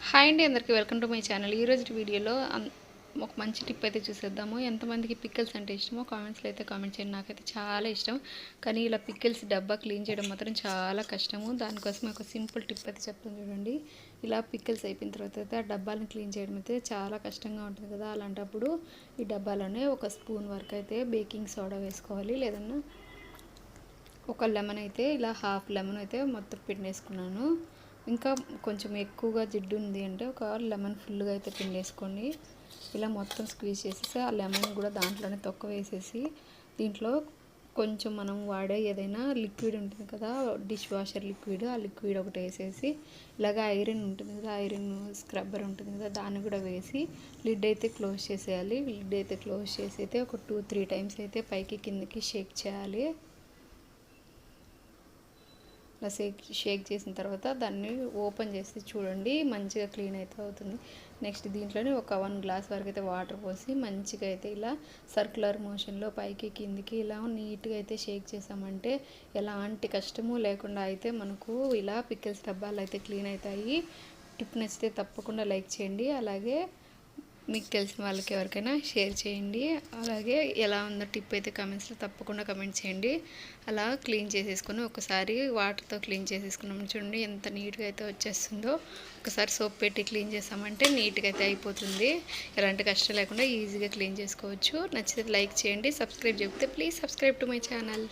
Hi అండి, అందరికీ welcome to my channel. ఈరోజు వీడియోలో ఒక మంచి టిప్ అయితే చూసేద్దాము. ఎంతమందికి పికిల్స్ అంటే ఇష్టమో కామెంట్స్లో అయితే కామెంట్ చేయండి. నాకైతే చాలా ఇష్టం, కానీ ఇలా పికిల్స్ డబ్బా క్లీన్ చేయడం మాత్రం చాలా కష్టము. దానికోసం ఒక సింపుల్ టిప్ అయితే చెప్తాను చూడండి. ఇలా పికిల్స్ అయిపోయిన తర్వాత అయితే ఆ డబ్బాలను క్లీన్ చేయడం అయితే చాలా కష్టంగా ఉంటుంది కదా. అలాంటప్పుడు ఈ డబ్బాలోనే ఒక స్పూన్ వరకు అయితే బేకింగ్ సోడా వేసుకోవాలి. లేదన్నా ఒక లెమన్ అయితే ఇలా హాఫ్ లెమన్ అయితే మొత్తం పిండేసుకున్నాను. ఇంకా కొంచెం ఎక్కువగా జిడ్డు ఉంది అంటే ఒక లెమన్ ఫుల్గా అయితే పిండేసుకోండి. ఇలా మొత్తం స్క్వీజ్ చేసేసి ఆ లెమన్ కూడా దాంట్లోనే తొక్క వేసేసి దీంట్లో కొంచెం మనం వాడే ఏదైనా లిక్విడ్ ఉంటుంది కదా, డిష్ వాషర్ లిక్విడ్, ఆ లిక్విడ్ ఒకటి వేసేసి ఇలాగ ఐరన్ ఉంటుంది కదా, ఐరన్ స్క్రబ్బర్ ఉంటుంది కదా, దాన్ని కూడా వేసి లిడ్ అయితే క్లోజ్ చేసేయాలి. లిడ్ అయితే క్లోజ్ చేసి అయితే ఒక 2-3 టైమ్స్ అయితే పైకి కిందకి షేక్ చేయాలి. ఇలా షేక్ చేసిన తర్వాత దాన్ని ఓపెన్ చేసి చూడండి, మంచిగా క్లీన్ అయితే అవుతుంది. నెక్స్ట్ దీంట్లోనే ఒక 1 గ్లాస్ వరకు అయితే వాటర్ పోసి మంచిగా అయితే ఇలా సర్క్యులర్ మోషన్లో పైకి కిందికి ఇలా నీట్గా అయితే షేక్ చేసామంటే ఎలాంటి కష్టము లేకుండా అయితే మనకు ఇలా పికిల్స్ డబ్బాలు అయితే క్లీన్ అవుతాయి. టిప్ నచ్చితే తప్పకుండా లైక్ చేయండి. అలాగే మీకు తెలిసిన వాళ్ళకి ఎవరికైనా షేర్ చేయండి. అలాగే ఎలా ఉందో టిప్ అయితే కామెంట్స్లో తప్పకుండా కమెంట్ చేయండి. అలా క్లీన్ చేసేసుకొని ఒకసారి వాటర్తో క్లీన్ చేసేసుకున్నాం చూడండి, ఎంత నీట్గా అయితే వచ్చేస్తుందో. ఒకసారి సోప్ పెట్టి క్లీన్ చేసామంటే నీట్గా అయితే అయిపోతుంది. ఎలాంటి కష్టం లేకుండా ఈజీగా క్లీన్ చేసుకోవచ్చు. నచ్చితే లైక్ చేయండి, సబ్స్క్రైబ్ చెప్తే please subscribe to my channel.